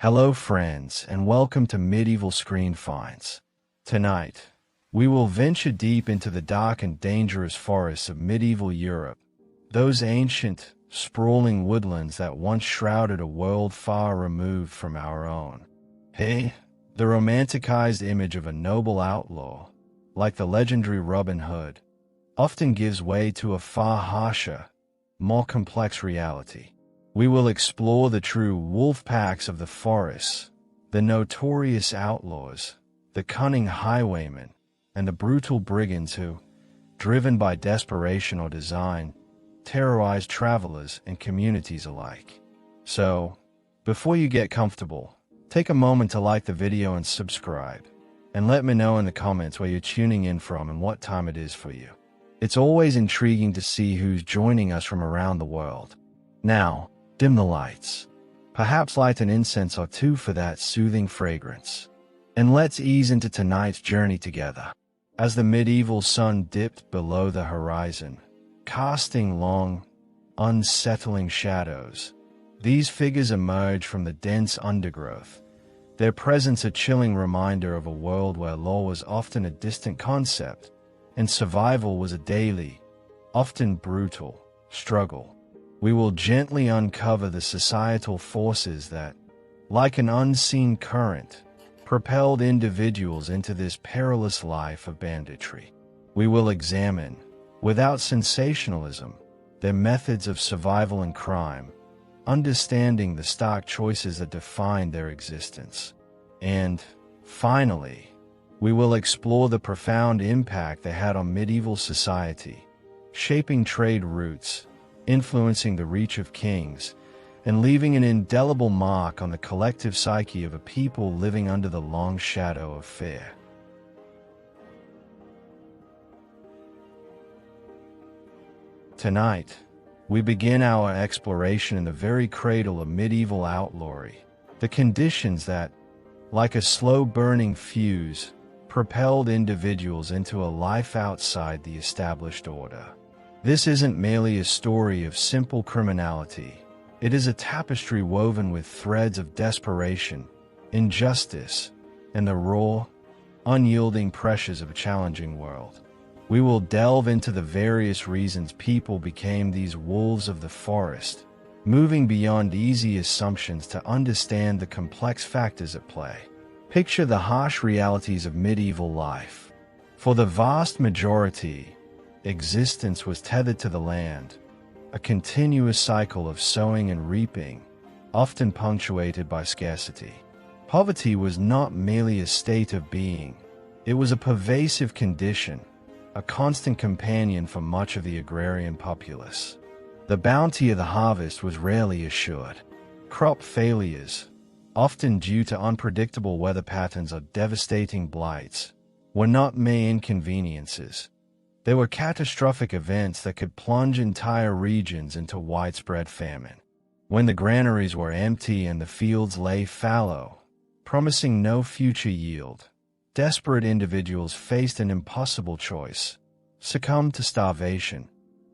Hello friends, and welcome to Medieval Screen Finds. Tonight, we will venture deep into the dark and dangerous forests of medieval Europe, those ancient, sprawling woodlands that once shrouded a world far removed from our own. Hey, the romanticized image of a noble outlaw, like the legendary Robin Hood, often gives way to a far harsher, more complex reality. We will explore the true wolf packs of the forests, the notorious outlaws, the cunning highwaymen, and the brutal brigands who, driven by desperation or design, terrorize travelers and communities alike. So, before you get comfortable, take a moment to like the video and subscribe, and let me know in the comments where you're tuning in from and what time it is for you. It's always intriguing to see who's joining us from around the world. Now, dim the lights. Perhaps light an incense or two for that soothing fragrance. And let's ease into tonight's journey together. As the medieval sun dipped below the horizon, casting long, unsettling shadows, these figures emerged from the dense undergrowth, their presence a chilling reminder of a world where law was often a distant concept, and survival was a daily, often brutal, struggle. We will gently uncover the societal forces that, like an unseen current, propelled individuals into this perilous life of banditry. We will examine, without sensationalism, their methods of survival and crime, understanding the stark choices that defined their existence. And, finally, we will explore the profound impact they had on medieval society, shaping trade routes, influencing the reach of kings, and leaving an indelible mark on the collective psyche of a people living under the long shadow of fear. Tonight, we begin our exploration in the very cradle of medieval outlawry, the conditions that, like a slow-burning fuse, propelled individuals into a life outside the established order. This isn't merely a story of simple criminality. It is a tapestry woven with threads of desperation, injustice, and the raw, unyielding pressures of a challenging world. We will delve into the various reasons people became these wolves of the forest, moving beyond easy assumptions to understand the complex factors at play. Picture the harsh realities of medieval life. For the vast majority, existence was tethered to the land, a continuous cycle of sowing and reaping, often punctuated by scarcity. Poverty was not merely a state of being, it was a pervasive condition, a constant companion for much of the agrarian populace. The bounty of the harvest was rarely assured. Crop failures, often due to unpredictable weather patterns or devastating blights, were not mere inconveniences. They were catastrophic events that could plunge entire regions into widespread famine. When the granaries were empty and the fields lay fallow, promising no future yield, desperate individuals faced an impossible choice: succumb to starvation,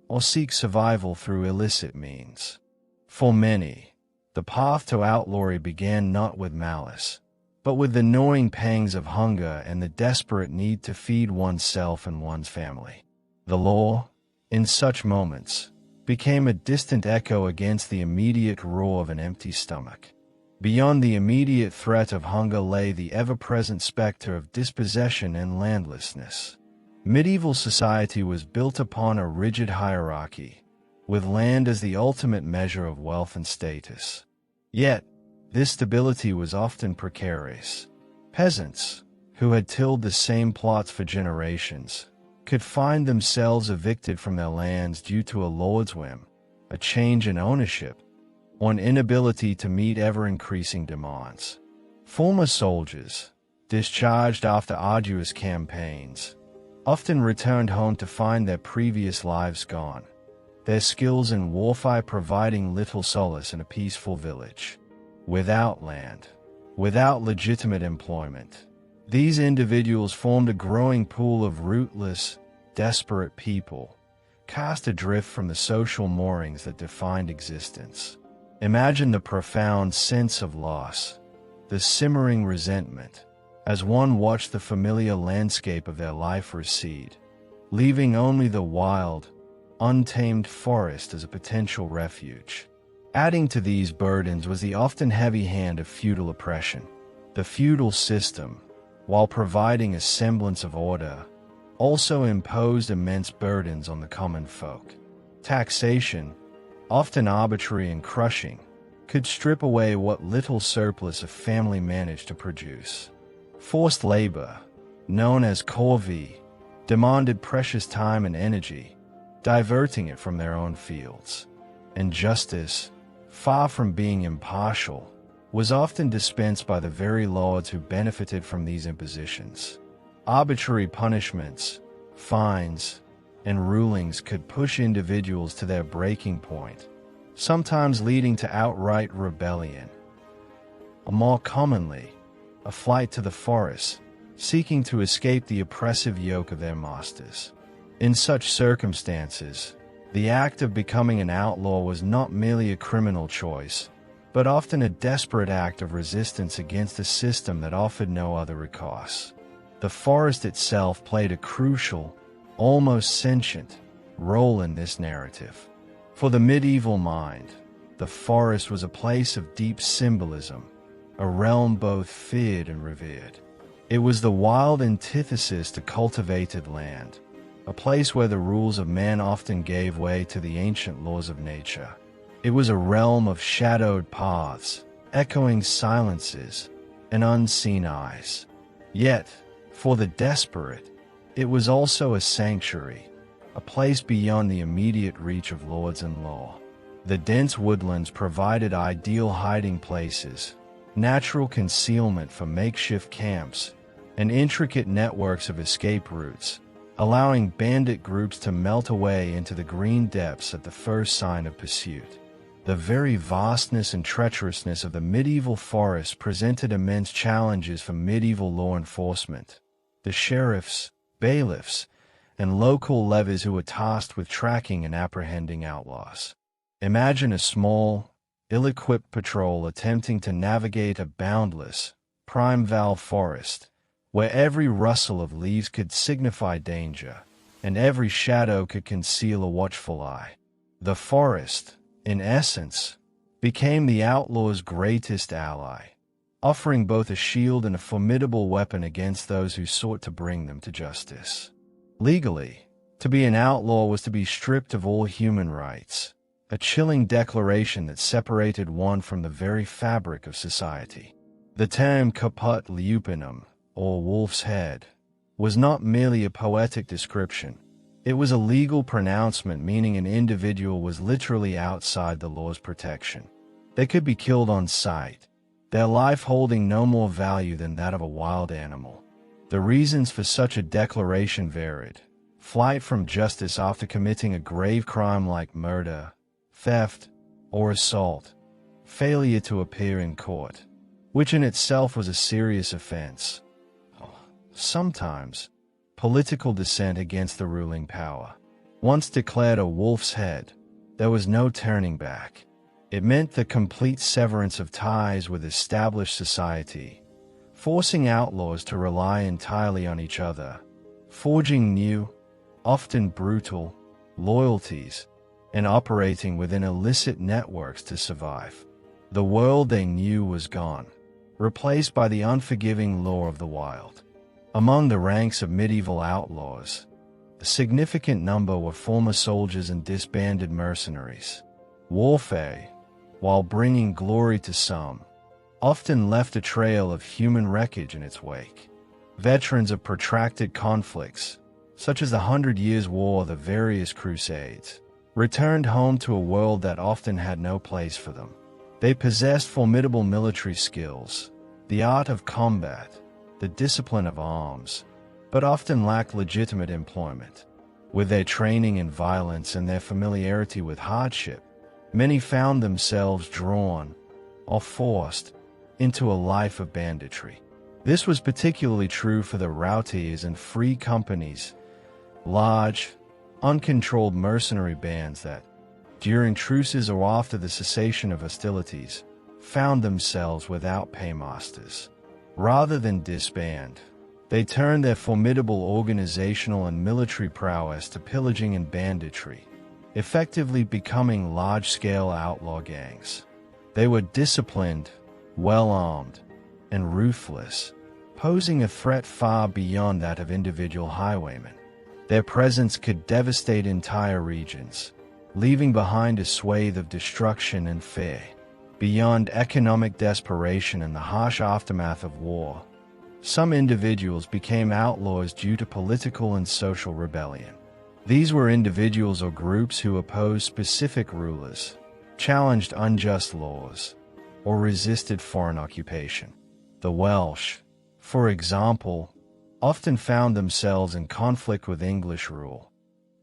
or seek survival through illicit means. For many, the path to outlawry began not with malice, but with the gnawing pangs of hunger and the desperate need to feed oneself and one's family. The law, in such moments, became a distant echo against the immediate roar of an empty stomach. Beyond the immediate threat of hunger lay the ever-present specter of dispossession and landlessness. Medieval society was built upon a rigid hierarchy, with land as the ultimate measure of wealth and status. Yet, this stability was often precarious. Peasants, who had tilled the same plots for generations, could find themselves evicted from their lands due to a lord's whim, a change in ownership, or an inability to meet ever-increasing demands. Former soldiers, discharged after arduous campaigns, often returned home to find their previous lives gone, their skills in warfare providing little solace in a peaceful village. Without land, without legitimate employment, these individuals formed a growing pool of rootless, desperate people, cast adrift from the social moorings that defined existence. Imagine the profound sense of loss, the simmering resentment, as one watched the familiar landscape of their life recede, leaving only the wild, untamed forest as a potential refuge. Adding to these burdens was the often heavy hand of feudal oppression. The feudal system, while providing a semblance of order, also imposed immense burdens on the common folk. Taxation, often arbitrary and crushing, could strip away what little surplus a family managed to produce. Forced labor, known as corvée, demanded precious time and energy, diverting it from their own fields. And justice, far from being impartial, was often dispensed by the very lords who benefited from these impositions. Arbitrary punishments, fines, and rulings could push individuals to their breaking point, sometimes leading to outright rebellion, or more commonly, a flight to the forest, seeking to escape the oppressive yoke of their masters. In such circumstances, the act of becoming an outlaw was not merely a criminal choice, but often a desperate act of resistance against a system that offered no other recourse. The forest itself played a crucial, almost sentient, role in this narrative. For the medieval mind, the forest was a place of deep symbolism, a realm both feared and revered. It was the wild antithesis to cultivated land, a place where the rules of man often gave way to the ancient laws of nature. It was a realm of shadowed paths, echoing silences, and unseen eyes. Yet, for the desperate, it was also a sanctuary, a place beyond the immediate reach of lords and law. The dense woodlands provided ideal hiding places, natural concealment for makeshift camps, and intricate networks of escape routes, allowing bandit groups to melt away into the green depths at the first sign of pursuit. The very vastness and treacherousness of the medieval forest presented immense challenges for medieval law enforcement. The sheriffs, bailiffs, and local levies who were tasked with tracking and apprehending outlaws. Imagine a small, ill-equipped patrol attempting to navigate a boundless, primeval forest, where every rustle of leaves could signify danger, and every shadow could conceal a watchful eye. The forest, in essence, became the outlaw's greatest ally, offering both a shield and a formidable weapon against those who sought to bring them to justice. Legally, to be an outlaw was to be stripped of all human rights, a chilling declaration that separated one from the very fabric of society. The term caput lupinum, or wolf's head, was not merely a poetic description. It was a legal pronouncement meaning an individual was literally outside the law's protection. They could be killed on sight, their life holding no more value than that of a wild animal. The reasons for such a declaration varied: flight from justice after committing a grave crime like murder, theft, or assault, failure to appear in court, which in itself was a serious offense. Sometimes, political dissent against the ruling power. Once declared a wolf's head, there was no turning back. It meant the complete severance of ties with established society, forcing outlaws to rely entirely on each other, forging new, often brutal, loyalties, and operating within illicit networks to survive. The world they knew was gone, replaced by the unforgiving law of the wild. Among the ranks of medieval outlaws, a significant number were former soldiers and disbanded mercenaries. Warfare, while bringing glory to some, often left a trail of human wreckage in its wake. Veterans of protracted conflicts, such as the 100 Years' War or the various Crusades, returned home to a world that often had no place for them. They possessed formidable military skills, the art of combat, the discipline of arms, but often lacked legitimate employment. With their training in violence and their familiarity with hardship, many found themselves drawn, or forced, into a life of banditry. This was particularly true for the Routiers and free companies, large, uncontrolled mercenary bands that, during truces or after the cessation of hostilities, found themselves without paymasters. Rather than disband, they turned their formidable organizational and military prowess to pillaging and banditry, effectively becoming large-scale outlaw gangs. They were disciplined, well-armed, and ruthless, posing a threat far beyond that of individual highwaymen. Their presence could devastate entire regions, leaving behind a swathe of destruction and fear. Beyond economic desperation and the harsh aftermath of war, some individuals became outlaws due to political and social rebellion. These were individuals or groups who opposed specific rulers, challenged unjust laws, or resisted foreign occupation. The Welsh, for example, often found themselves in conflict with English rule,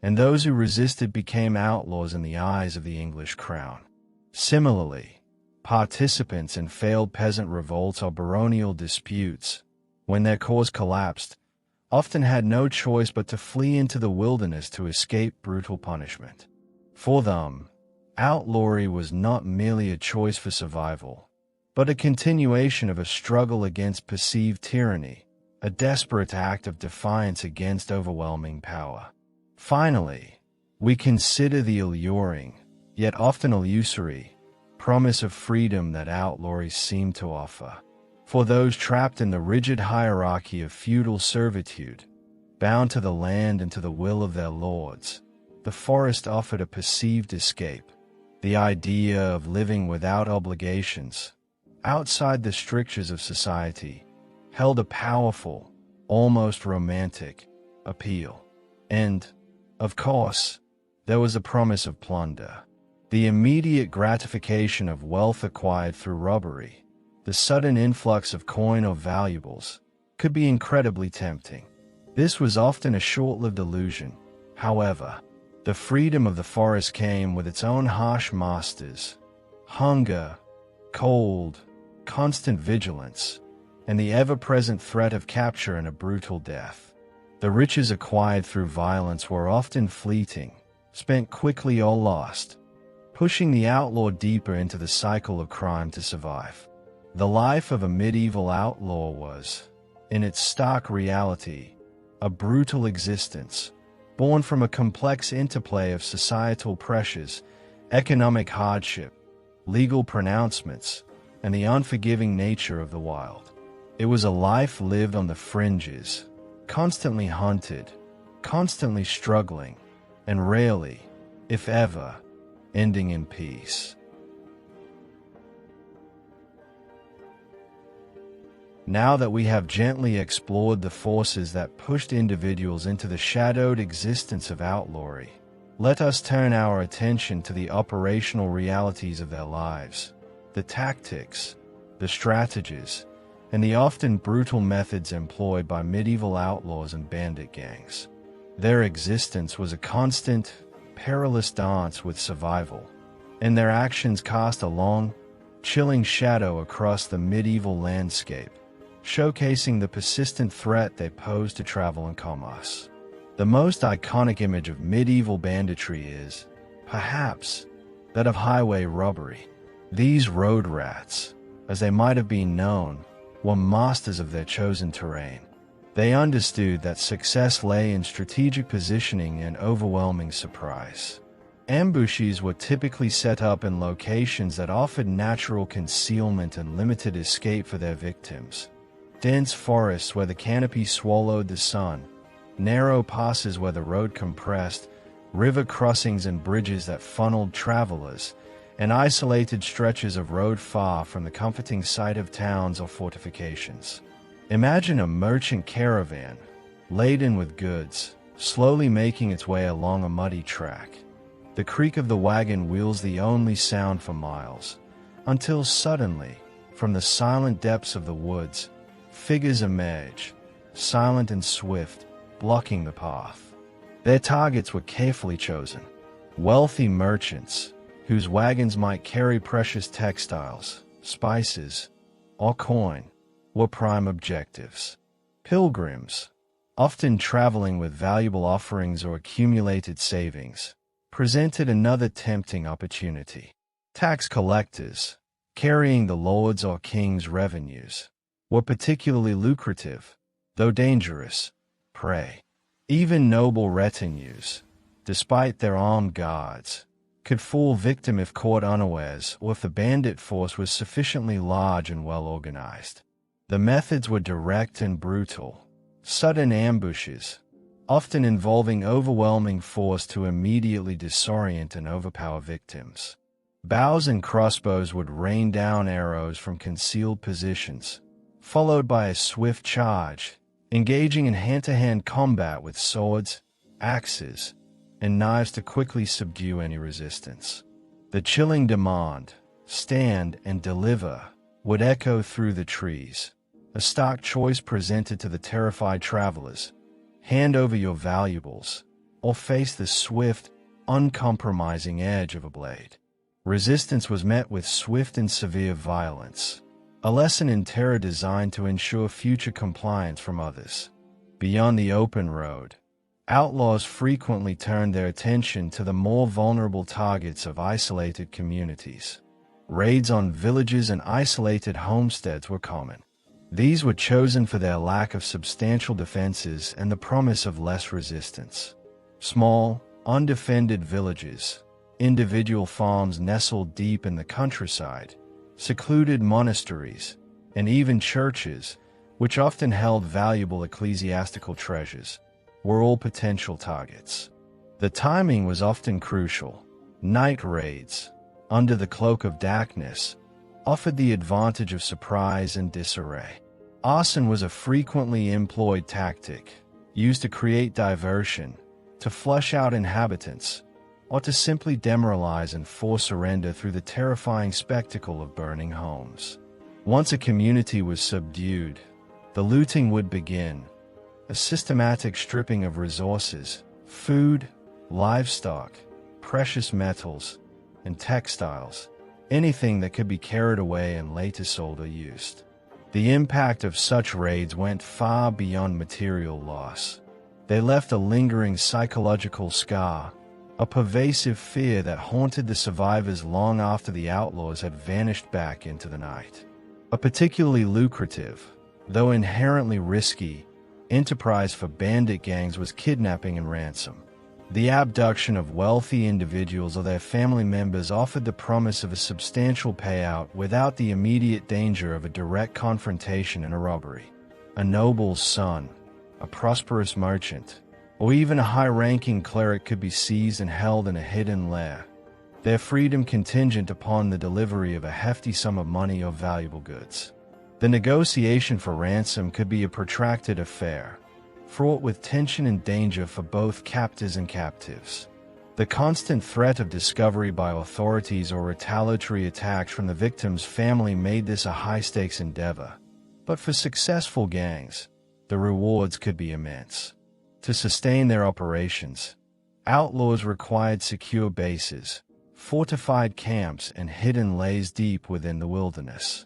and those who resisted became outlaws in the eyes of the English crown. Similarly, participants in failed peasant revolts or baronial disputes, when their cause collapsed, often had no choice but to flee into the wilderness to escape brutal punishment. For them, outlawry was not merely a choice for survival, but a continuation of a struggle against perceived tyranny, a desperate act of defiance against overwhelming power. Finally, we consider the alluring, yet often illusory, promise of freedom that outlawry seemed to offer. For those trapped in the rigid hierarchy of feudal servitude, bound to the land and to the will of their lords, the forest offered a perceived escape. The idea of living without obligations, outside the strictures of society, held a powerful, almost romantic, appeal. And, of course, there was a promise of plunder. The immediate gratification of wealth acquired through robbery, the sudden influx of coin or valuables, could be incredibly tempting. This was often a short-lived illusion, however. The freedom of the forest came with its own harsh masters: hunger, cold, constant vigilance, and the ever-present threat of capture and a brutal death. The riches acquired through violence were often fleeting, spent quickly or lost, pushing the outlaw deeper into the cycle of crime to survive. The life of a medieval outlaw was, in its stark reality, a brutal existence, born from a complex interplay of societal pressures, economic hardship, legal pronouncements, and the unforgiving nature of the wild. It was a life lived on the fringes, constantly hunted, constantly struggling, and rarely, if ever, ending in peace. Now that we have gently explored the forces that pushed individuals into the shadowed existence of outlawry, let us turn our attention to the operational realities of their lives, the tactics, the strategies, and the often brutal methods employed by medieval outlaws and bandit gangs. Their existence was a constant, perilous dance with survival, and their actions cast a long, chilling shadow across the medieval landscape, showcasing the persistent threat they posed to travel and commerce. The most iconic image of medieval banditry is, perhaps, that of highway robbery. These road rats, as they might have been known, were masters of their chosen terrain. They understood that success lay in strategic positioning and overwhelming surprise. Ambushes were typically set up in locations that offered natural concealment and limited escape for their victims. Dense forests where the canopy swallowed the sun, narrow passes where the road compressed, river crossings and bridges that funneled travelers, and isolated stretches of road far from the comforting sight of towns or fortifications. Imagine a merchant caravan, laden with goods, slowly making its way along a muddy track. The creak of the wagon wheels the only sound for miles, until suddenly, from the silent depths of the woods, figures emerge, silent and swift, blocking the path. Their targets were carefully chosen. Wealthy merchants, whose wagons might carry precious textiles, spices, or coin, were prime objectives. Pilgrims, often traveling with valuable offerings or accumulated savings, presented another tempting opportunity. Tax collectors, carrying the lord's or king's revenues, were particularly lucrative, though dangerous, prey. Even noble retinues, despite their armed guards, could fall victim if caught unawares or if the bandit force was sufficiently large and well organized. The methods were direct and brutal, sudden ambushes, often involving overwhelming force to immediately disorient and overpower victims. Bows and crossbows would rain down arrows from concealed positions, followed by a swift charge, engaging in hand-to-hand combat with swords, axes, and knives to quickly subdue any resistance. The chilling demand, "Stand and deliver," would echo through the trees, a stark choice presented to the terrified travelers: hand over your valuables, or face the swift, uncompromising edge of a blade. Resistance was met with swift and severe violence, a lesson in terror designed to ensure future compliance from others. Beyond the open road, outlaws frequently turned their attention to the more vulnerable targets of isolated communities. Raids on villages and isolated homesteads were common. These were chosen for their lack of substantial defenses and the promise of less resistance. Small, undefended villages, individual farms nestled deep in the countryside, secluded monasteries, and even churches, which often held valuable ecclesiastical treasures, were all potential targets. The timing was often crucial. Night raids, under the cloak of darkness, offered the advantage of surprise and disarray. Arson was a frequently employed tactic, used to create diversion, to flush out inhabitants, or to simply demoralize and force surrender through the terrifying spectacle of burning homes. Once a community was subdued, the looting would begin, a systematic stripping of resources, food, livestock, precious metals, and textiles, anything that could be carried away and later sold or used. The impact of such raids went far beyond material loss. They left a lingering psychological scar, a pervasive fear that haunted the survivors long after the outlaws had vanished back into the night. A particularly lucrative, though inherently risky, enterprise for bandit gangs was kidnapping and ransom. The abduction of wealthy individuals or their family members offered the promise of a substantial payout without the immediate danger of a direct confrontation and a robbery. A noble's son, a prosperous merchant, or even a high-ranking cleric could be seized and held in a hidden lair, their freedom contingent upon the delivery of a hefty sum of money or valuable goods. The negotiation for ransom could be a protracted affair, fraught with tension and danger for both captors and captives. The constant threat of discovery by authorities or retaliatory attacks from the victim's family made this a high-stakes endeavor. But for successful gangs, the rewards could be immense. To sustain their operations, outlaws required secure bases, fortified camps, and hidden lairs deep within the wilderness.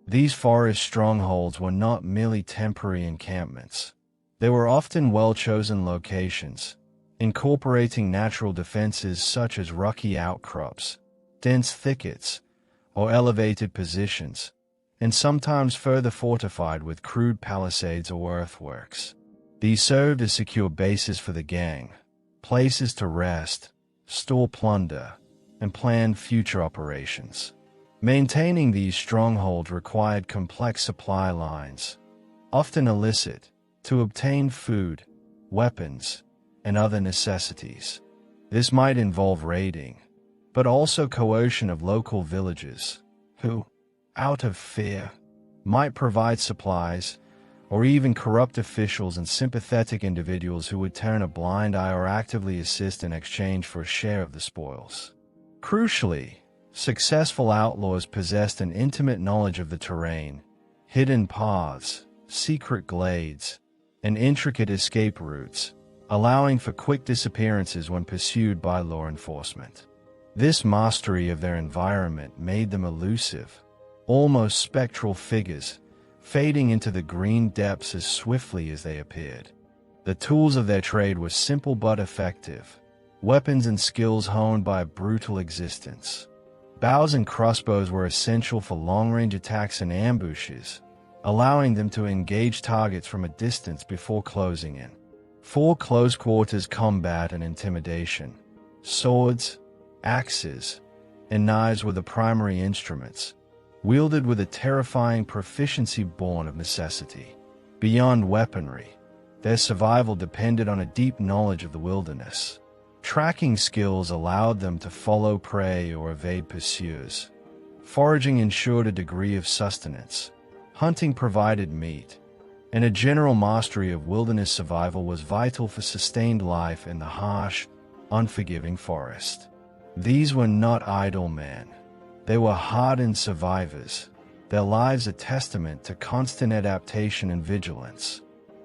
These forest strongholds were not merely temporary encampments. They were often well-chosen locations, incorporating natural defenses such as rocky outcrops, dense thickets, or elevated positions, and sometimes further fortified with crude palisades or earthworks. These served as secure bases for the gang, places to rest, store plunder, and plan future operations. Maintaining these strongholds required complex supply lines, often illicit, to obtain food, weapons, and other necessities. This might involve raiding, but also coercion of local villagers, who, out of fear, might provide supplies, or even corrupt officials and sympathetic individuals who would turn a blind eye or actively assist in exchange for a share of the spoils. Crucially, successful outlaws possessed an intimate knowledge of the terrain, hidden paths, secret glades, and intricate escape routes, allowing for quick disappearances when pursued by law enforcement. This mastery of their environment made them elusive, almost spectral figures, fading into the green depths as swiftly as they appeared. The tools of their trade were simple but effective, weapons and skills honed by a brutal existence. Bows and crossbows were essential for long-range attacks and ambushes, allowing them to engage targets from a distance before closing in. For close-quarters combat and intimidation, swords, axes, and knives were the primary instruments, wielded with a terrifying proficiency born of necessity. Beyond weaponry, their survival depended on a deep knowledge of the wilderness. Tracking skills allowed them to follow prey or evade pursuers. Foraging ensured a degree of sustenance. Hunting provided meat, and a general mastery of wilderness survival was vital for sustained life in the harsh, unforgiving forest. These were not idle men. They were hardened survivors, their lives a testament to constant adaptation and vigilance.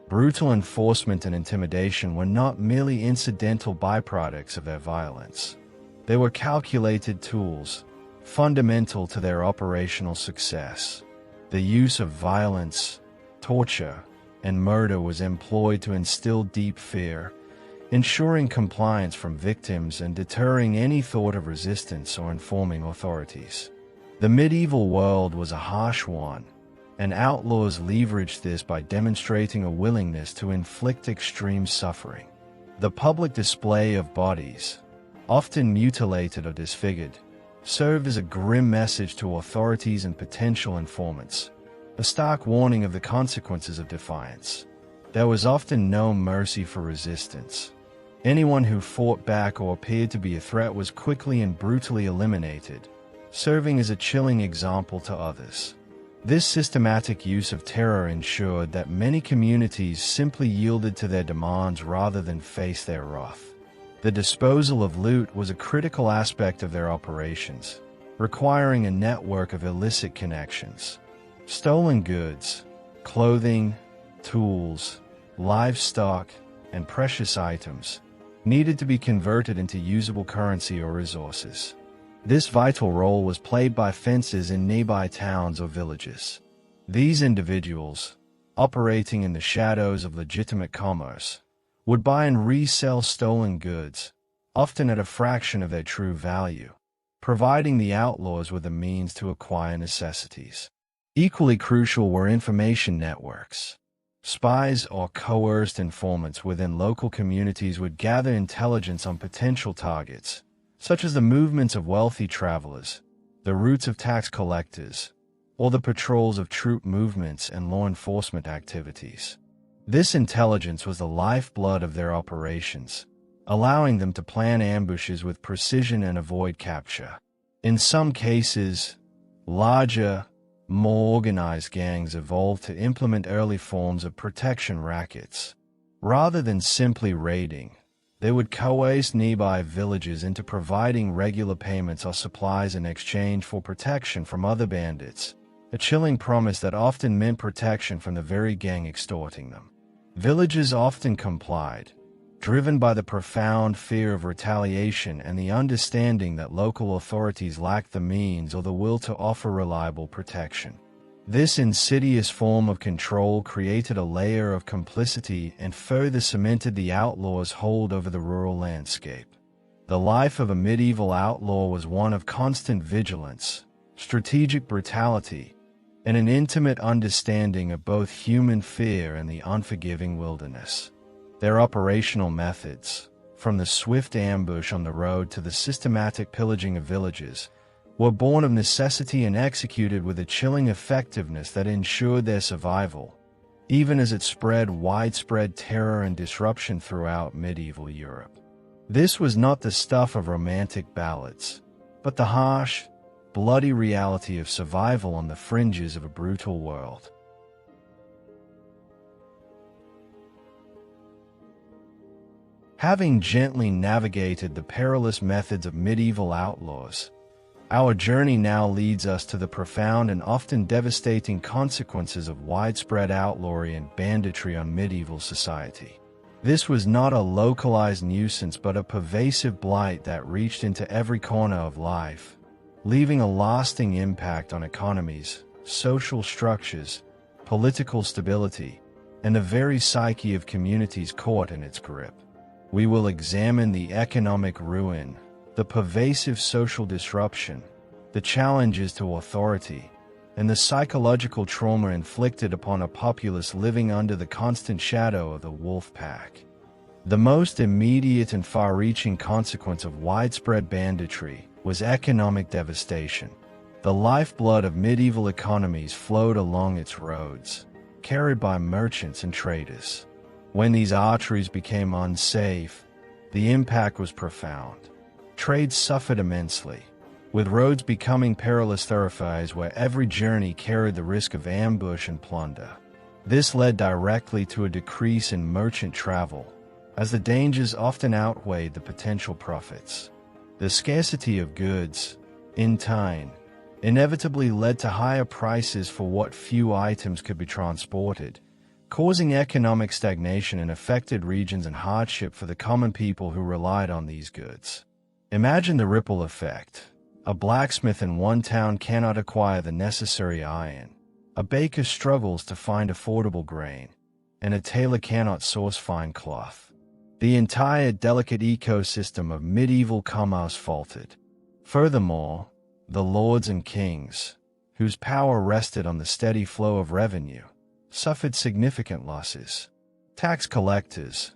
Brutal enforcement and intimidation were not merely incidental byproducts of their violence. They were calculated tools, fundamental to their operational success. The use of violence, torture, and murder was employed to instill deep fear, ensuring compliance from victims and deterring any thought of resistance or informing authorities. The medieval world was a harsh one, and outlaws leveraged this by demonstrating a willingness to inflict extreme suffering. The public display of bodies, often mutilated or disfigured, served as a grim message to authorities and potential informants, a stark warning of the consequences of defiance. There was often no mercy for resistance. Anyone who fought back or appeared to be a threat was quickly and brutally eliminated, serving as a chilling example to others. This systematic use of terror ensured that many communities simply yielded to their demands rather than face their wrath. The disposal of loot was a critical aspect of their operations, requiring a network of illicit connections. Stolen goods, clothing, tools, livestock, and precious items needed to be converted into usable currency or resources. This vital role was played by fencers in nearby towns or villages. These individuals, operating in the shadows of legitimate commerce, would buy and resell stolen goods, often at a fraction of their true value, providing the outlaws with the means to acquire necessities. Equally crucial were information networks. Spies or coerced informants within local communities would gather intelligence on potential targets, such as the movements of wealthy travelers, the routes of tax collectors, or the patrols of troop movements and law enforcement activities. This intelligence was the lifeblood of their operations, allowing them to plan ambushes with precision and avoid capture. In some cases, larger, more organized gangs evolved to implement early forms of protection rackets. Rather than simply raiding, they would coerce nearby villages into providing regular payments or supplies in exchange for protection from other bandits, a chilling promise that often meant protection from the very gang extorting them. Villagers often complied, driven by the profound fear of retaliation and the understanding that local authorities lacked the means or the will to offer reliable protection. This insidious form of control created a layer of complicity and further cemented the outlaws' hold over the rural landscape. The life of a medieval outlaw was one of constant vigilance, strategic brutality, and an intimate understanding of both human fear and the unforgiving wilderness. Their operational methods, from the swift ambush on the road to the systematic pillaging of villages, were born of necessity and executed with a chilling effectiveness that ensured their survival, even as it spread widespread terror and disruption throughout medieval Europe. This was not the stuff of romantic ballads, but the harsh, bloody reality of survival on the fringes of a brutal world. Having gently navigated the perilous methods of medieval outlaws, our journey now leads us to the profound and often devastating consequences of widespread outlawry and banditry on medieval society. This was not a localized nuisance but a pervasive blight that reached into every corner of life, leaving a lasting impact on economies, social structures, political stability, and the very psyche of communities caught in its grip. We will examine the economic ruin, the pervasive social disruption, the challenges to authority, and the psychological trauma inflicted upon a populace living under the constant shadow of the wolf pack. The most immediate and far-reaching consequence of widespread banditry was economic devastation. The lifeblood of medieval economies flowed along its roads, carried by merchants and traders. When these arteries became unsafe, the impact was profound. Trade suffered immensely, with roads becoming perilous thoroughfares where every journey carried the risk of ambush and plunder. This led directly to a decrease in merchant travel, as the dangers often outweighed the potential profits. The scarcity of goods, in time, inevitably led to higher prices for what few items could be transported, causing economic stagnation in affected regions and hardship for the common people who relied on these goods. Imagine the ripple effect. A blacksmith in one town cannot acquire the necessary iron, a baker struggles to find affordable grain, and a tailor cannot source fine cloth. The entire delicate ecosystem of medieval commerce faltered. Furthermore, the lords and kings, whose power rested on the steady flow of revenue, suffered significant losses. Tax collectors,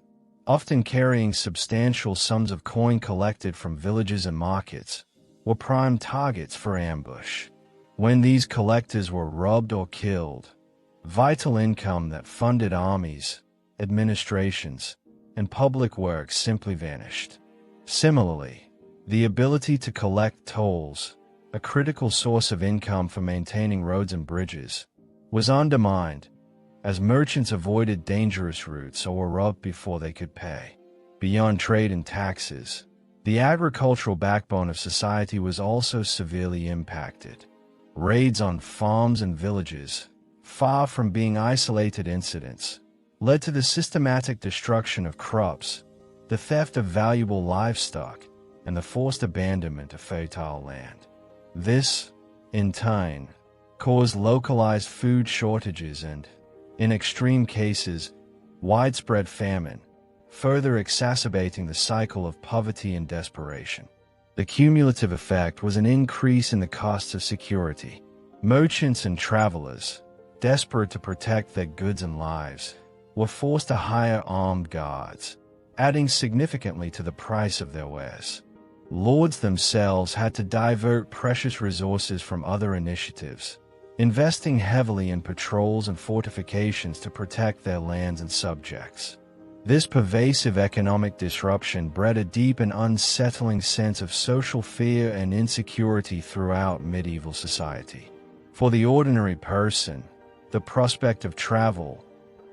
often carrying substantial sums of coin collected from villages and markets, were prime targets for ambush. When these collectors were robbed or killed, vital income that funded armies, administrations, and public works simply vanished. Similarly, the ability to collect tolls, a critical source of income for maintaining roads and bridges, was undermined, as merchants avoided dangerous routes or were robbed before they could pay. Beyond trade and taxes, the agricultural backbone of society was also severely impacted. Raids on farms and villages, far from being isolated incidents, led to the systematic destruction of crops, the theft of valuable livestock, and the forced abandonment of fertile land. This, in turn, caused localized food shortages and, in extreme cases, widespread famine, further exacerbating the cycle of poverty and desperation. The cumulative effect was an increase in the costs of security. Merchants and travelers, desperate to protect their goods and lives, were forced to hire armed guards, adding significantly to the price of their wares. Lords themselves had to divert precious resources from other initiatives, investing heavily in patrols and fortifications to protect their lands and subjects. This pervasive economic disruption bred a deep and unsettling sense of social fear and insecurity throughout medieval society. For the ordinary person, the prospect of travel,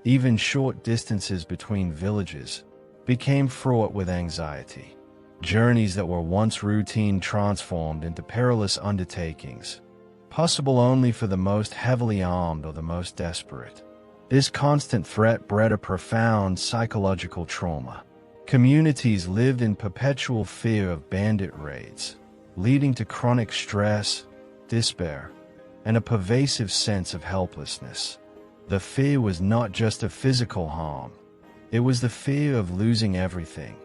even short distances between villages, became fraught with anxiety. Journeys that were once routine transformed into perilous undertakings, possible only for the most heavily armed or the most desperate. This constant threat bred a profound psychological trauma. Communities lived in perpetual fear of bandit raids, leading to chronic stress, despair, and a pervasive sense of helplessness. The fear was not just of physical harm, it was the fear of losing everything: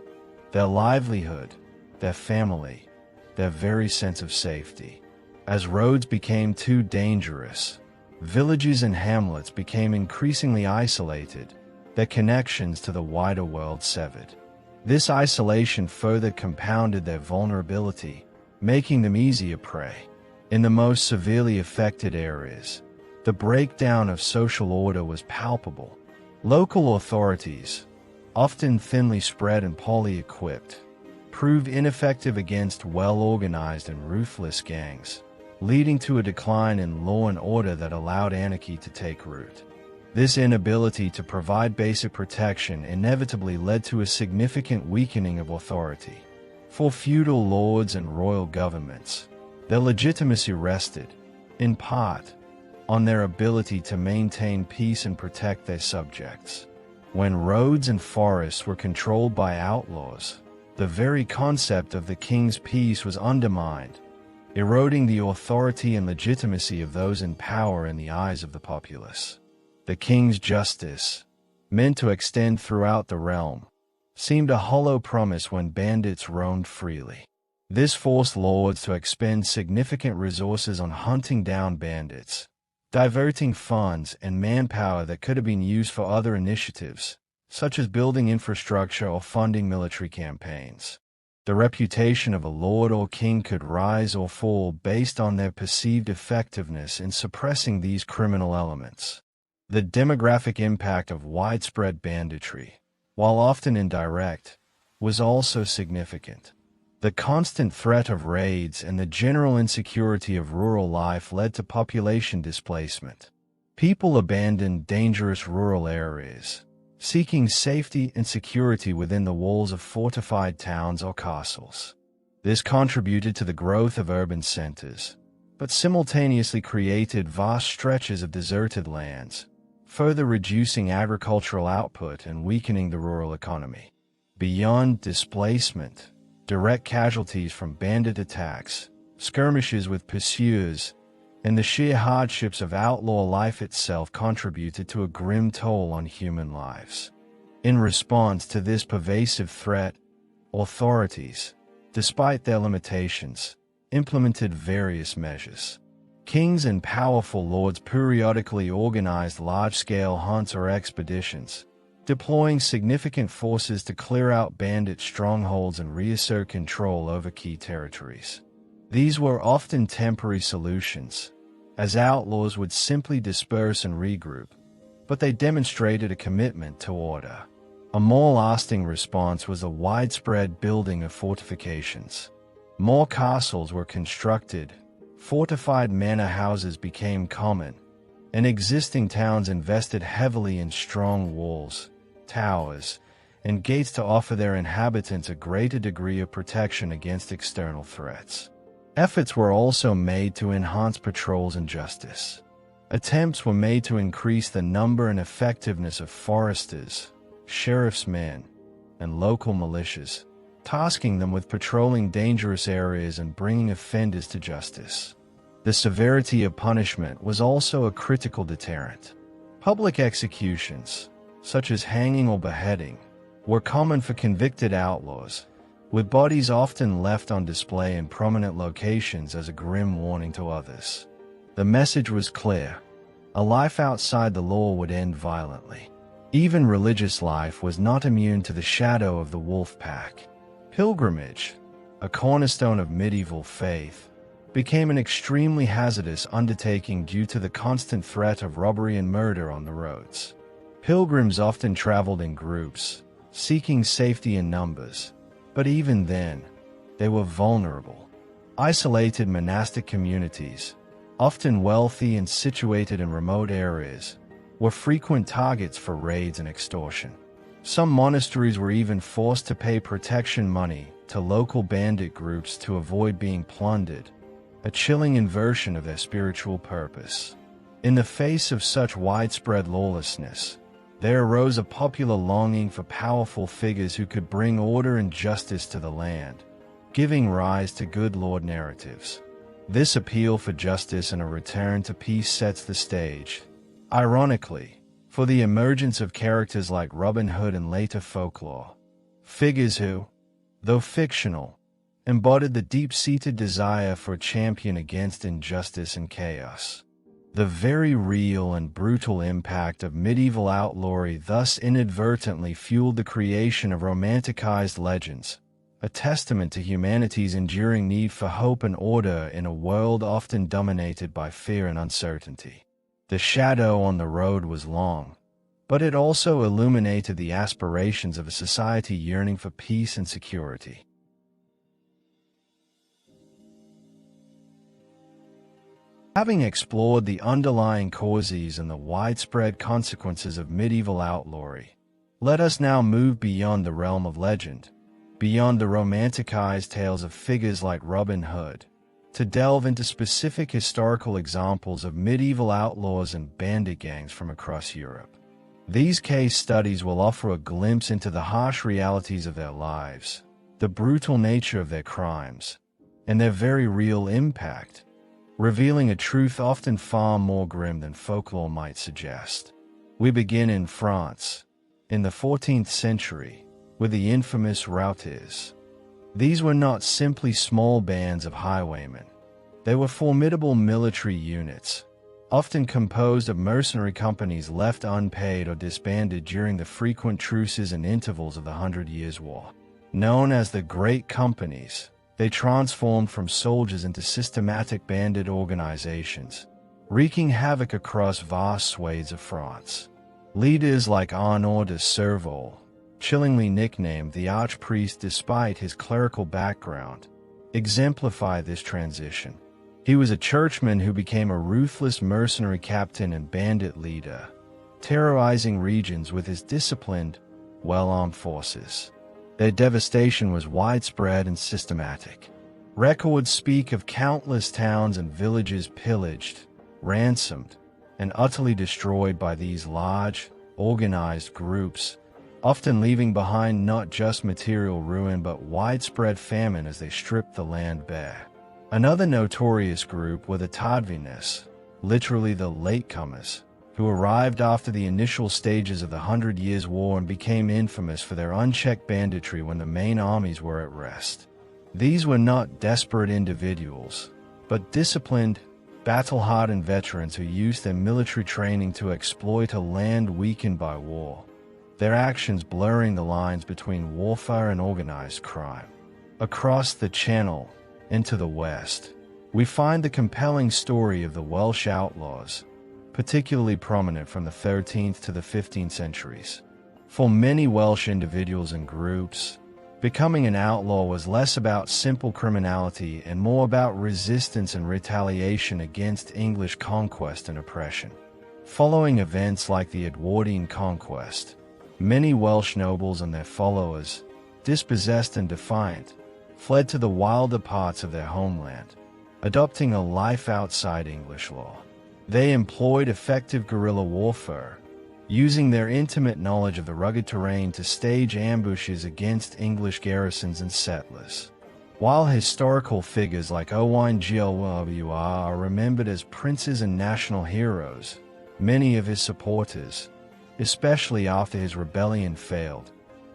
their livelihood, their family, their very sense of safety. As roads became too dangerous, villages and hamlets became increasingly isolated, their connections to the wider world severed. This isolation further compounded their vulnerability, making them easier prey. In the most severely affected areas, the breakdown of social order was palpable. Local authorities, often thinly spread and poorly equipped, proved ineffective against well-organized and ruthless gangs, leading to a decline in law and order that allowed anarchy to take root. This inability to provide basic protection inevitably led to a significant weakening of authority. For feudal lords and royal governments, their legitimacy rested, in part, on their ability to maintain peace and protect their subjects. When roads and forests were controlled by outlaws, the very concept of the king's peace was undermined, eroding the authority and legitimacy of those in power in the eyes of the populace. The king's justice, meant to extend throughout the realm, seemed a hollow promise when bandits roamed freely. This forced lords to expend significant resources on hunting down bandits, diverting funds and manpower that could have been used for other initiatives, such as building infrastructure or funding military campaigns. The reputation of a lord or king could rise or fall based on their perceived effectiveness in suppressing these criminal elements. The demographic impact of widespread banditry, while often indirect, was also significant. The constant threat of raids and the general insecurity of rural life led to population displacement. People abandoned dangerous rural areas, seeking safety and security within the walls of fortified towns or castles. This contributed to the growth of urban centers, but simultaneously created vast stretches of deserted lands, further reducing agricultural output and weakening the rural economy. Beyond displacement, direct casualties from bandit attacks, skirmishes with pursuers, and the sheer hardships of outlaw life itself contributed to a grim toll on human lives. In response to this pervasive threat, authorities, despite their limitations, implemented various measures. Kings and powerful lords periodically organized large-scale hunts or expeditions, deploying significant forces to clear out bandit strongholds and reassert control over key territories. These were often temporary solutions, as outlaws would simply disperse and regroup, but they demonstrated a commitment to order. A more lasting response was the widespread building of fortifications. More castles were constructed, fortified manor houses became common, and existing towns invested heavily in strong walls, towers, and gates to offer their inhabitants a greater degree of protection against external threats. Efforts were also made to enhance patrols and justice. Attempts were made to increase the number and effectiveness of foresters, sheriff's men, and local militias, tasking them with patrolling dangerous areas and bringing offenders to justice. The severity of punishment was also a critical deterrent. Public executions, such as hanging or beheading, were common for convicted outlaws, with bodies often left on display in prominent locations as a grim warning to others. The message was clear: a life outside the law would end violently. Even religious life was not immune to the shadow of the wolf pack. Pilgrimage, a cornerstone of medieval faith, became an extremely hazardous undertaking due to the constant threat of robbery and murder on the roads. Pilgrims often traveled in groups, seeking safety in numbers, but even then, they were vulnerable. Isolated monastic communities, often wealthy and situated in remote areas, were frequent targets for raids and extortion. Some monasteries were even forced to pay protection money to local bandit groups to avoid being plundered, a chilling inversion of their spiritual purpose. In the face of such widespread lawlessness, there arose a popular longing for powerful figures who could bring order and justice to the land, giving rise to good lord narratives. This appeal for justice and a return to peace sets the stage, ironically, for the emergence of characters like Robin Hood and later folklore, figures who, though fictional, embodied the deep-seated desire for a champion against injustice and chaos. The very real and brutal impact of medieval outlawry thus inadvertently fueled the creation of romanticized legends, a testament to humanity's enduring need for hope and order in a world often dominated by fear and uncertainty. The shadow on the road was long, but it also illuminated the aspirations of a society yearning for peace and security. Having explored the underlying causes and the widespread consequences of medieval outlawry, let us now move beyond the realm of legend, beyond the romanticized tales of figures like Robin Hood, to delve into specific historical examples of medieval outlaws and bandit gangs from across Europe. These case studies will offer a glimpse into the harsh realities of their lives, the brutal nature of their crimes, and their very real impact, revealing a truth often far more grim than folklore might suggest. We begin in France, in the 14th century, with the infamous Routiers. These were not simply small bands of highwaymen. They were formidable military units, often composed of mercenary companies left unpaid or disbanded during the frequent truces and intervals of the 100 Years' War. Known as the Great Companies, they transformed from soldiers into systematic bandit organizations, wreaking havoc across vast swathes of France. Leaders like Arnaud de Serval, chillingly nicknamed the Archpriest despite his clerical background, exemplify this transition. He was a churchman who became a ruthless mercenary captain and bandit leader, terrorizing regions with his disciplined, well-armed forces. Their devastation was widespread and systematic. Records speak of countless towns and villages pillaged, ransomed, and utterly destroyed by these large, organized groups, often leaving behind not just material ruin but widespread famine as they stripped the land bare. Another notorious group were the Tardviness, literally the latecomers, who arrived after the initial stages of the 100 Years' War and became infamous for their unchecked banditry when the main armies were at rest. These were not desperate individuals, but disciplined, battle-hardened veterans who used their military training to exploit a land weakened by war, their actions blurring the lines between warfare and organized crime. Across the Channel, into the West, we find the compelling story of the Welsh outlaws, particularly prominent from the 13th to the 15th centuries. For many Welsh individuals and groups, becoming an outlaw was less about simple criminality and more about resistance and retaliation against English conquest and oppression. Following events like the Edwardian conquest, many Welsh nobles and their followers, dispossessed and defiant, fled to the wilder parts of their homeland, adopting a life outside English law. They employed effective guerrilla warfare, using their intimate knowledge of the rugged terrain to stage ambushes against English garrisons and settlers. While historical figures like Owain Glyndwr are remembered as princes and national heroes, many of his supporters, especially after his rebellion failed,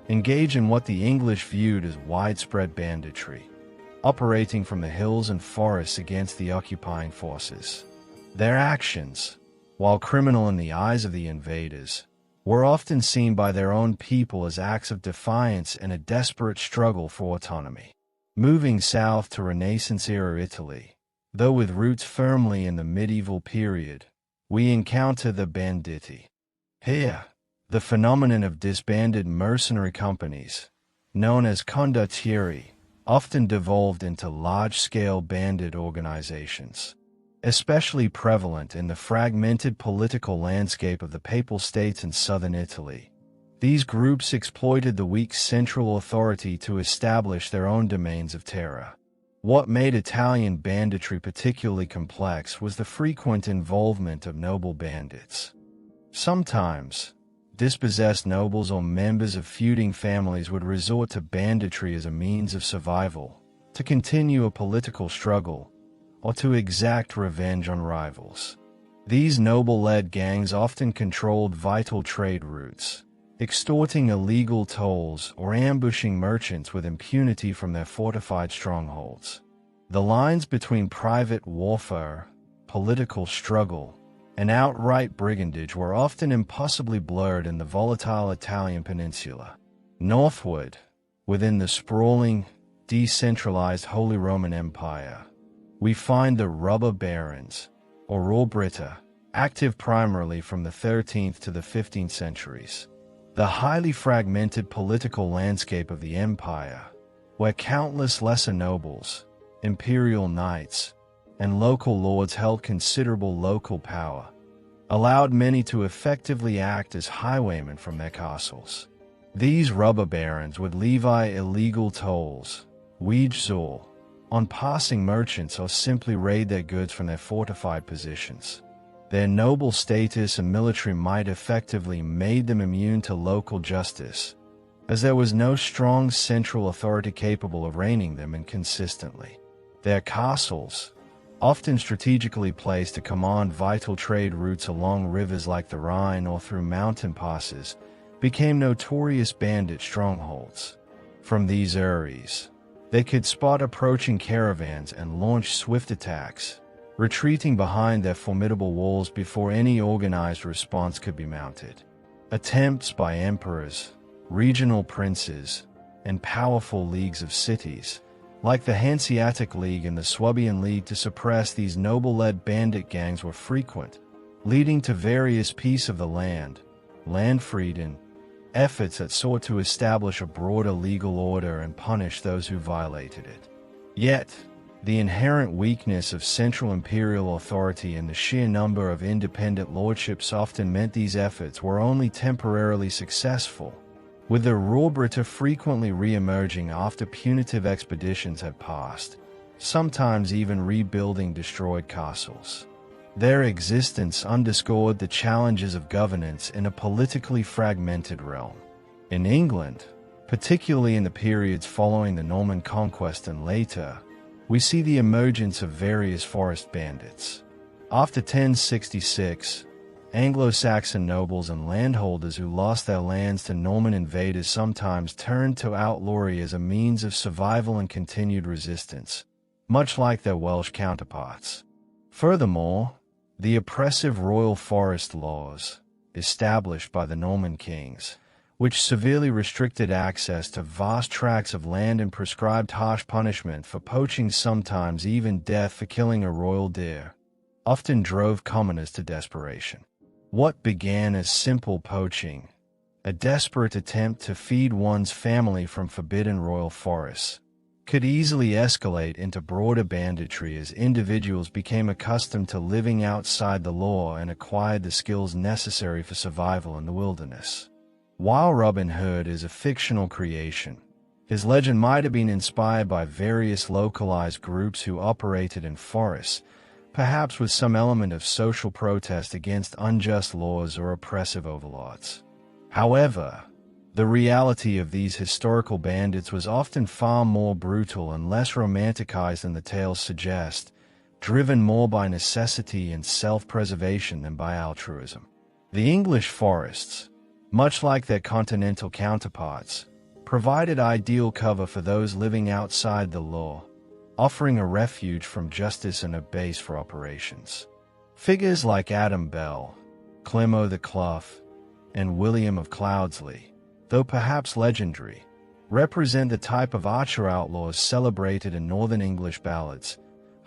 engage in what the English viewed as widespread banditry, operating from the hills and forests against the occupying forces. Their actions, while criminal in the eyes of the invaders, were often seen by their own people as acts of defiance and a desperate struggle for autonomy. Moving south to Renaissance-era Italy, though with roots firmly in the medieval period, we encounter the banditti. Here, the phenomenon of disbanded mercenary companies, known as condottieri, often devolved into large-scale bandit organizations. Especially prevalent in the fragmented political landscape of the Papal States and southern Italy, these groups exploited the weak central authority to establish their own domains of terror. What made Italian banditry particularly complex was the frequent involvement of noble bandits. Sometimes, dispossessed nobles or members of feuding families would resort to banditry as a means of survival, to continue a political struggle, or to exact revenge on rivals. These noble-led gangs often controlled vital trade routes, extorting illegal tolls or ambushing merchants with impunity from their fortified strongholds. The lines between private warfare, political struggle, and outright brigandage were often impossibly blurred in the volatile Italian peninsula. Northward, within the sprawling, decentralized Holy Roman Empire, we find the robber barons, or Robritta, active primarily from the 13th to the 15th centuries. The highly fragmented political landscape of the empire, where countless lesser nobles, imperial knights, and local lords held considerable local power, allowed many to effectively act as highwaymen from their castles. These robber barons would levy illegal tolls, wiedzel, on passing merchants or simply raid their goods from their fortified positions. Their noble status and military might effectively made them immune to local justice, as there was no strong central authority capable of reining them in consistently. Their castles, often strategically placed to command vital trade routes along rivers like the Rhine or through mountain passes, became notorious bandit strongholds. From these eyries, They could spot approaching caravans and launch swift attacks, retreating behind their formidable walls before any organized response could be mounted. Attempts by emperors, regional princes, and powerful leagues of cities, like the Hanseatic League and the Swabian League, to suppress these noble-led bandit gangs were frequent, leading to various peace of the land, Landfrieden, efforts that sought to establish a broader legal order and punish those who violated it. Yet, the inherent weakness of central imperial authority and the sheer number of independent lordships often meant these efforts were only temporarily successful, with the Rohrbritter frequently re-emerging after punitive expeditions had passed, sometimes even rebuilding destroyed castles. Their existence underscored the challenges of governance in a politically fragmented realm. In England, particularly in the periods following the Norman conquest and later, we see the emergence of various forest bandits. After 1066, Anglo-Saxon nobles and landholders who lost their lands to Norman invaders sometimes turned to outlawry as a means of survival and continued resistance, much like their Welsh counterparts. Furthermore, the oppressive royal forest laws, established by the Norman kings, which severely restricted access to vast tracts of land and prescribed harsh punishment for poaching, sometimes even death for killing a royal deer, often drove commoners to desperation. What began as simple poaching, a desperate attempt to feed one's family from forbidden royal forests, could easily escalate into broader banditry as individuals became accustomed to living outside the law and acquired the skills necessary for survival in the wilderness. While Robin Hood is a fictional creation, his legend might have been inspired by various localized groups who operated in forests, perhaps with some element of social protest against unjust laws or oppressive overlords. However, the reality of these historical bandits was often far more brutal and less romanticized than the tales suggest, driven more by necessity and self-preservation than by altruism. The English forests, much like their continental counterparts, provided ideal cover for those living outside the law, offering a refuge from justice and a base for operations. Figures like Adam Bell, Clemo the Clough, and William of Cloudsley, though perhaps legendary, represent the type of archer outlaws celebrated in Northern English ballads,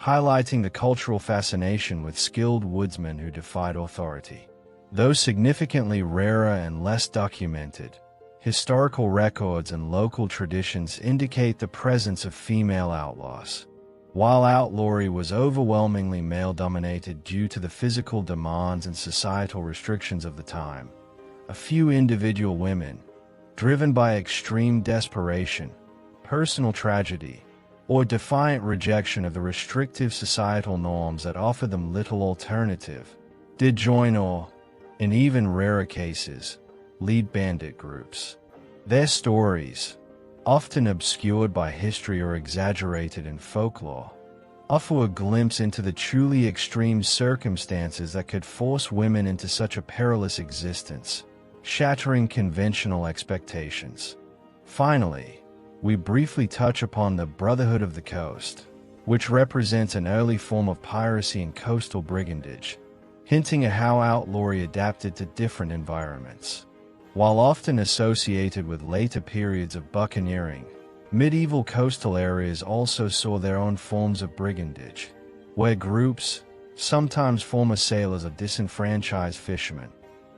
highlighting the cultural fascination with skilled woodsmen who defied authority. Though significantly rarer and less documented, historical records and local traditions indicate the presence of female outlaws. While outlawry was overwhelmingly male-dominated due to the physical demands and societal restrictions of the time, a few individual women, driven by extreme desperation, personal tragedy, or defiant rejection of the restrictive societal norms that offered them little alternative, did join or, in even rarer cases, lead bandit groups. Their stories, often obscured by history or exaggerated in folklore, offer a glimpse into the truly extreme circumstances that could force women into such a perilous existence, shattering conventional expectations. Finally, we briefly touch upon the Brotherhood of the Coast, which represents an early form of piracy and coastal brigandage, hinting at how outlawry adapted to different environments. While often associated with later periods of buccaneering, medieval coastal areas also saw their own forms of brigandage, where groups, sometimes former sailors or disenfranchised fishermen,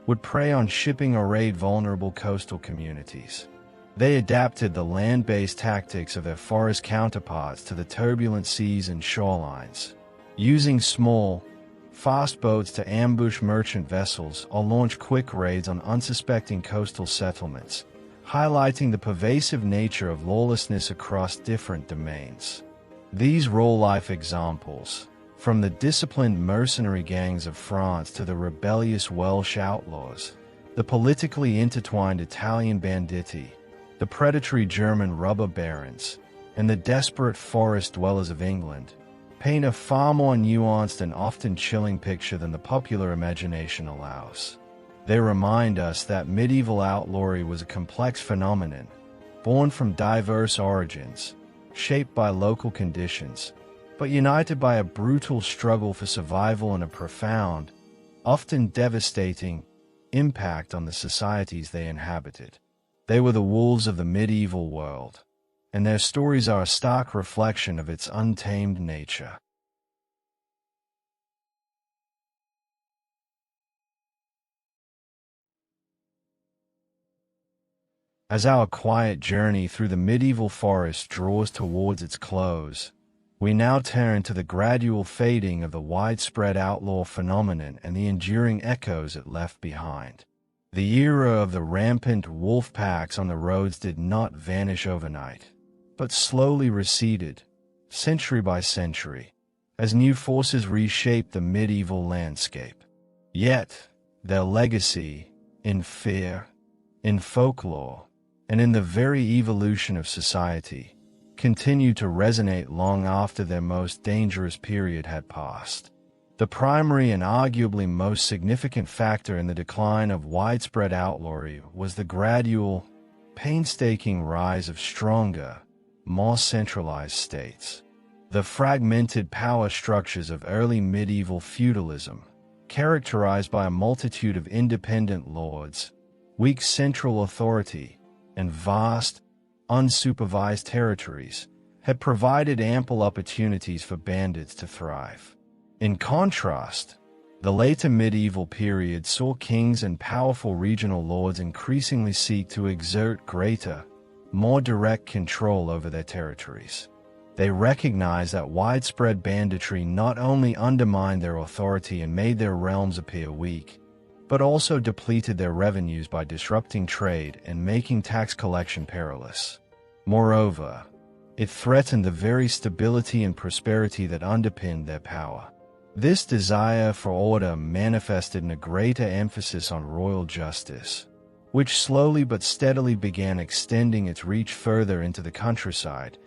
would prey on shipping or raid vulnerable coastal communities. They adapted the land-based tactics of their forest counterparts to the turbulent seas and shorelines, using small, fast boats to ambush merchant vessels or launch quick raids on unsuspecting coastal settlements, highlighting the pervasive nature of lawlessness across different domains. These real-life examples, from the disciplined mercenary gangs of France to the rebellious Welsh outlaws, the politically intertwined Italian banditti, the predatory German robber barons, and the desperate forest dwellers of England, paint a far more nuanced and often chilling picture than the popular imagination allows. They remind us that medieval outlawry was a complex phenomenon, born from diverse origins, shaped by local conditions, but united by a brutal struggle for survival and a profound, often devastating, impact on the societies they inhabited. They were the wolves of the medieval world, and their stories are a stark reflection of its untamed nature. As our quiet journey through the medieval forest draws towards its close, we now turn to the gradual fading of the widespread outlaw phenomenon and the enduring echoes it left behind. The era of the rampant wolf packs on the roads did not vanish overnight, but slowly receded, century by century, as new forces reshaped the medieval landscape. Yet, their legacy, in fear, in folklore, and in the very evolution of society, continued to resonate long after their most dangerous period had passed. The primary and arguably most significant factor in the decline of widespread outlawry was the gradual, painstaking rise of stronger, more centralized states. The fragmented power structures of early medieval feudalism, characterized by a multitude of independent lords, weak central authority, and vast, unsupervised territories, had provided ample opportunities for bandits to thrive. In contrast, the later medieval period saw kings and powerful regional lords increasingly seek to exert greater, more direct control over their territories. They recognized that widespread banditry not only undermined their authority and made their realms appear weak, but also depleted their revenues by disrupting trade and making tax collection perilous. Moreover, it threatened the very stability and prosperity that underpinned their power. This desire for order manifested in a greater emphasis on royal justice, which slowly but steadily began extending its reach further into the countryside,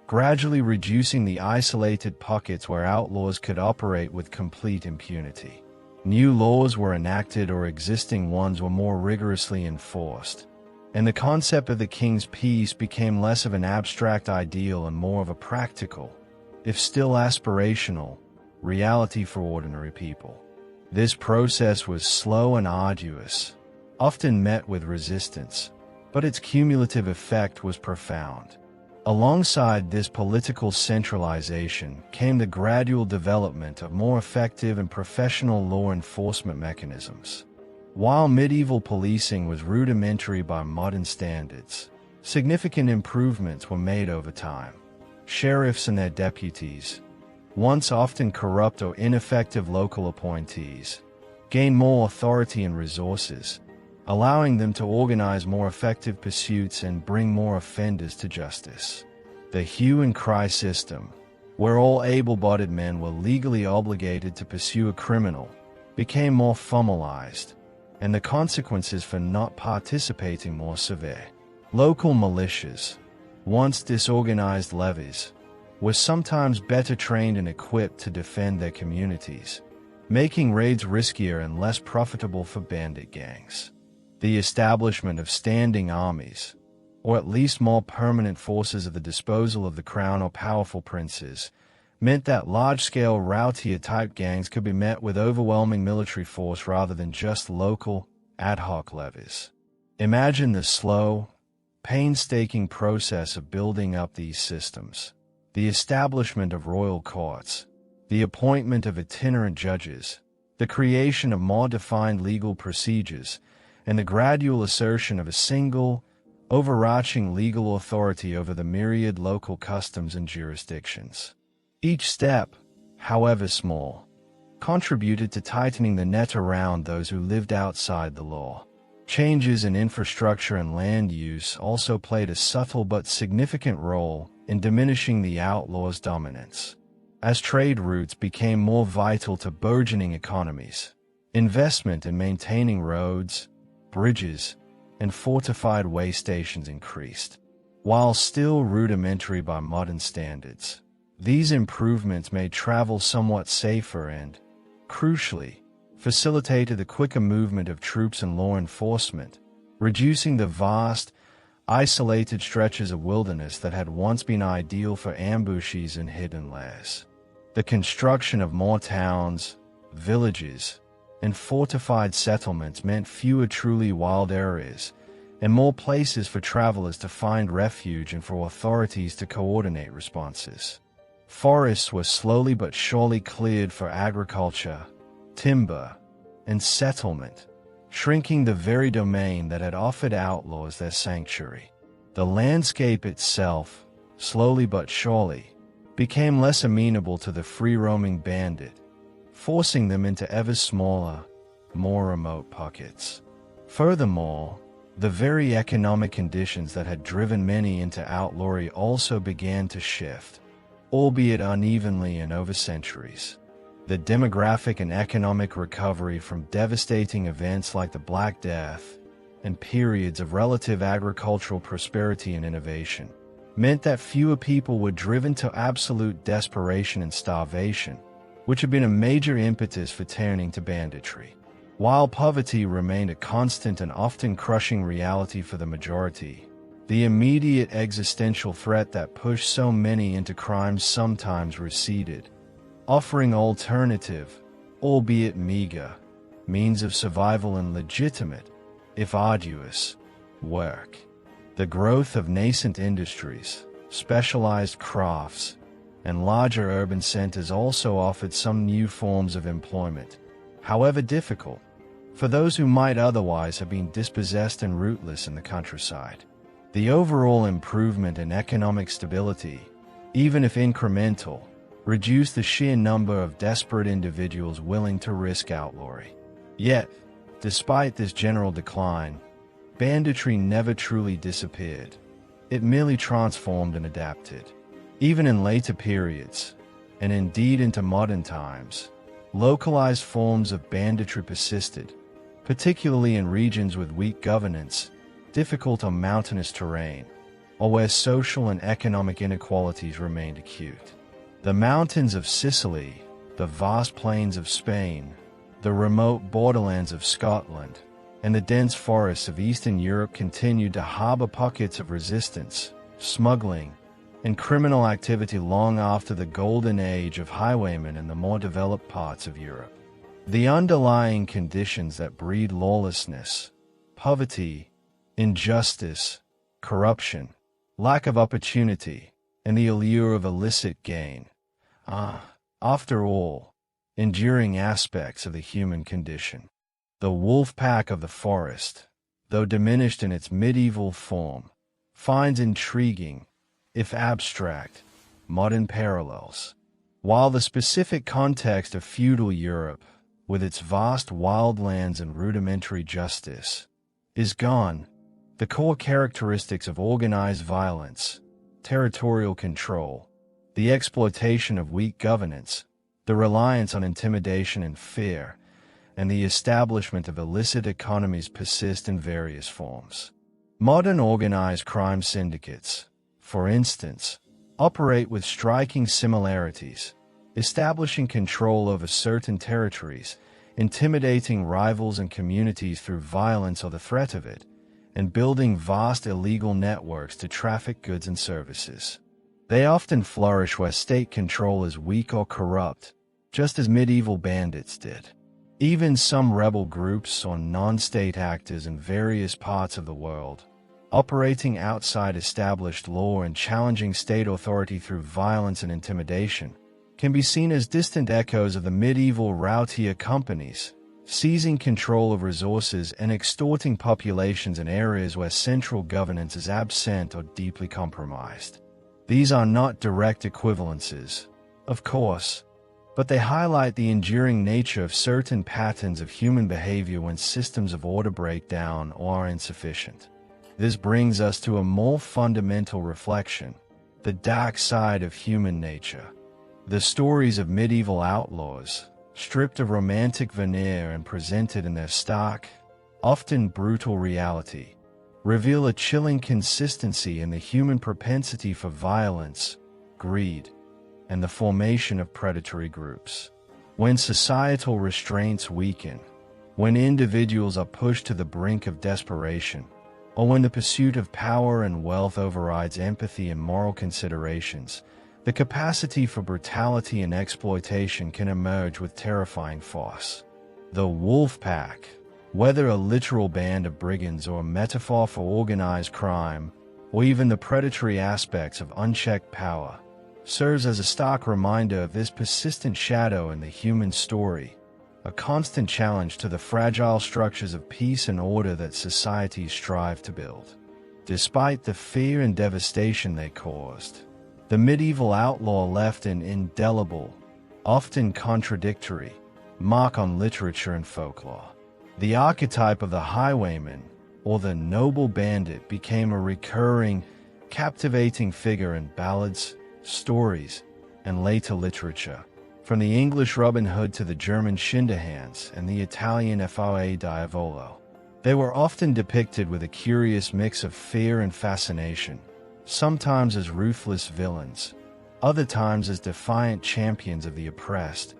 gradually reducing the isolated pockets where outlaws could operate with complete impunity. New laws were enacted or existing ones were more rigorously enforced, and the concept of the king's peace became less of an abstract ideal and more of a practical, if still aspirational, reality for ordinary people. This process was slow and arduous, often met with resistance, but its cumulative effect was profound. Alongside this political centralization came the gradual development of more effective and professional law enforcement mechanisms. While medieval policing was rudimentary by modern standards, significant improvements were made over time. Sheriffs and their deputies, once often corrupt or ineffective local appointees, gained more authority and resources, allowing them to organize more effective pursuits and bring more offenders to justice. The hue and cry system, where all able-bodied men were legally obligated to pursue a criminal, became more formalized, and the consequences for not participating more severe. Local militias, once disorganized levies, were sometimes better trained and equipped to defend their communities, making raids riskier and less profitable for bandit gangs. The establishment of standing armies, or at least more permanent forces at the disposal of the crown or powerful princes, meant that large-scale Routier-type gangs could be met with overwhelming military force rather than just local, ad hoc levies. Imagine the slow, painstaking process of building up these systems. The establishment of royal courts, the appointment of itinerant judges, the creation of more defined legal procedures, and the gradual assertion of a single, overarching legal authority over the myriad local customs and jurisdictions. Each step, however small, contributed to tightening the net around those who lived outside the law. Changes in infrastructure and land use also played a subtle but significant role in diminishing the outlaws' dominance. As trade routes became more vital to burgeoning economies, investment in maintaining roads, bridges, and fortified way stations increased. While still rudimentary by modern standards, these improvements made travel somewhat safer and, crucially, facilitated the quicker movement of troops and law enforcement, reducing the vast, isolated stretches of wilderness that had once been ideal for ambushes and hidden lairs. The construction of more towns, villages, and fortified settlements meant fewer truly wild areas, and more places for travelers to find refuge and for authorities to coordinate responses. Forests were slowly but surely cleared for agriculture, timber, and settlement, shrinking the very domain that had offered outlaws their sanctuary. The landscape itself, slowly but surely, became less amenable to the free-roaming bandit, forcing them into ever smaller, more remote pockets. Furthermore, the very economic conditions that had driven many into outlawry also began to shift, albeit unevenly and over centuries. The demographic and economic recovery from devastating events like the Black Death and periods of relative agricultural prosperity and innovation meant that fewer people were driven to absolute desperation and starvation, which had been a major impetus for turning to banditry. While poverty remained a constant and often crushing reality for the majority, the immediate existential threat that pushed so many into crime sometimes receded, offering alternative, albeit meager, means of survival and legitimate, if arduous, work. The growth of nascent industries, specialized crafts, and larger urban centers also offered some new forms of employment, however difficult, for those who might otherwise have been dispossessed and rootless in the countryside. The overall improvement in economic stability, even if incremental, reduced the sheer number of desperate individuals willing to risk outlawry. Yet, despite this general decline, banditry never truly disappeared. It merely transformed and adapted. Even in later periods, and indeed into modern times, localized forms of banditry persisted, particularly in regions with weak governance, difficult or mountainous terrain, or where social and economic inequalities remained acute. The mountains of Sicily, the vast plains of Spain, the remote borderlands of Scotland, and the dense forests of Eastern Europe continued to harbor pockets of resistance, smuggling, and criminal activity long after the golden age of highwaymen in the more developed parts of Europe. The underlying conditions that breed lawlessness, poverty, injustice, corruption, lack of opportunity, and the allure of illicit gain are, after all, enduring aspects of the human condition. The wolf pack of the forest, though diminished in its medieval form, finds intriguing, if abstract, modern parallels. While the specific context of feudal Europe, with its vast wildlands and rudimentary justice, is gone, the core characteristics of organized violence, territorial control, the exploitation of weak governance, the reliance on intimidation and fear, and the establishment of illicit economies persist in various forms. Modern organized crime syndicates, for instance, operate with striking similarities, establishing control over certain territories, intimidating rivals and communities through violence or the threat of it, and building vast illegal networks to traffic goods and services. They often flourish where state control is weak or corrupt, just as medieval bandits did. Even some rebel groups or non-state actors in various parts of the world, operating outside established law and challenging state authority through violence and intimidation, can be seen as distant echoes of the medieval routier companies, seizing control of resources and extorting populations in areas where central governance is absent or deeply compromised. These are not direct equivalences, of course, but they highlight the enduring nature of certain patterns of human behavior when systems of order break down or are insufficient. This brings us to a more fundamental reflection, the dark side of human nature. The stories of medieval outlaws, stripped of romantic veneer and presented in their stark, often brutal reality, reveal a chilling consistency in the human propensity for violence, greed, and the formation of predatory groups. When societal restraints weaken, when individuals are pushed to the brink of desperation, or when the pursuit of power and wealth overrides empathy and moral considerations, the capacity for brutality and exploitation can emerge with terrifying force. The wolf pack, whether a literal band of brigands or a metaphor for organized crime, or even the predatory aspects of unchecked power, serves as a stark reminder of this persistent shadow in the human story, a constant challenge to the fragile structures of peace and order that societies strive to build. Despite the fear and devastation they caused, the medieval outlaw left an indelible, often contradictory, mark on literature and folklore. The archetype of the highwayman, or the noble bandit, became a recurring, captivating figure in ballads, stories, and later literature. From the English Robin Hood to the German Schinderhannes and the Italian Fra Diavolo, they were often depicted with a curious mix of fear and fascination, sometimes as ruthless villains, other times as defiant champions of the oppressed,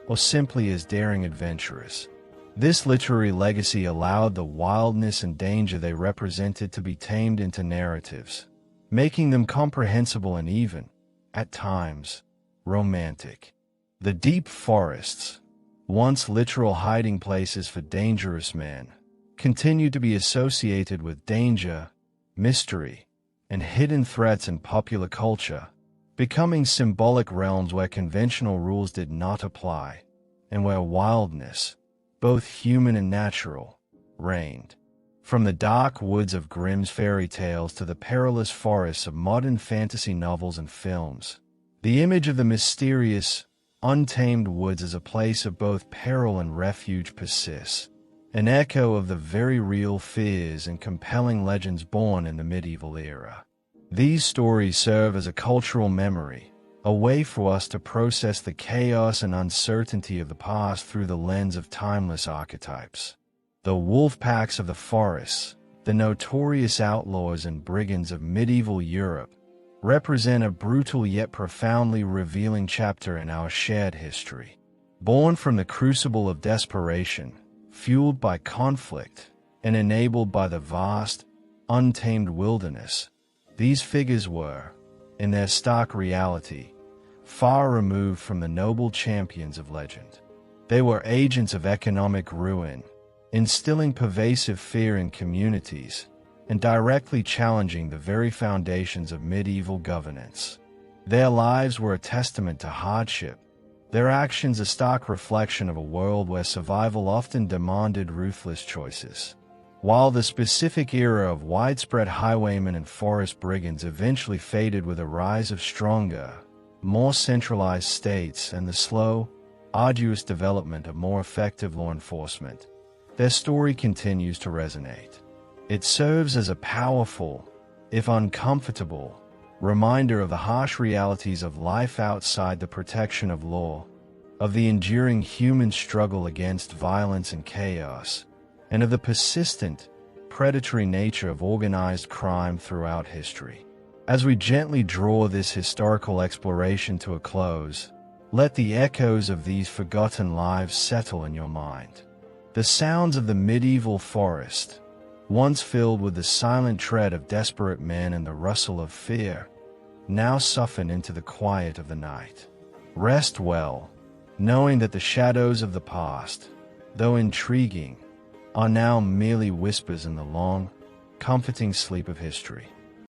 or simply as daring adventurers. This literary legacy allowed the wildness and danger they represented to be tamed into narratives, making them comprehensible and even, at times, romantic. The deep forests, once literal hiding places for dangerous men, continued to be associated with danger, mystery, and hidden threats in popular culture, becoming symbolic realms where conventional rules did not apply, and where wildness, both human and natural, reigned. From the dark woods of Grimm's fairy tales to the perilous forests of modern fantasy novels and films, the image of the mysterious, untamed woods as a place of both peril and refuge persists, an echo of the very real fears and compelling legends born in the medieval era. These stories serve as a cultural memory, a way for us to process the chaos and uncertainty of the past through the lens of timeless archetypes. The wolf packs of the forests, the notorious outlaws and brigands of medieval Europe, represent a brutal yet profoundly revealing chapter in our shared history. Born from the crucible of desperation, fueled by conflict, and enabled by the vast, untamed wilderness, these figures were, in their stark reality, far removed from the noble champions of legend. They were agents of economic ruin, instilling pervasive fear in communities, and directly challenging the very foundations of medieval governance. Their lives were a testament to hardship, their actions a stark reflection of a world where survival often demanded ruthless choices. While the specific era of widespread highwaymen and forest brigands eventually faded with the rise of stronger, more centralized states and the slow, arduous development of more effective law enforcement, their story continues to resonate. It serves as a powerful, if uncomfortable, reminder of the harsh realities of life outside the protection of law, of the enduring human struggle against violence and chaos, and of the persistent, predatory nature of organized crime throughout history. As we gently draw this historical exploration to a close, let the echoes of these forgotten lives settle in your mind. The sounds of the medieval forest, once filled with the silent tread of desperate men and the rustle of fear, now soften into the quiet of the night. Rest well, knowing that the shadows of the past, though intriguing, are now merely whispers in the long, comforting sleep of history.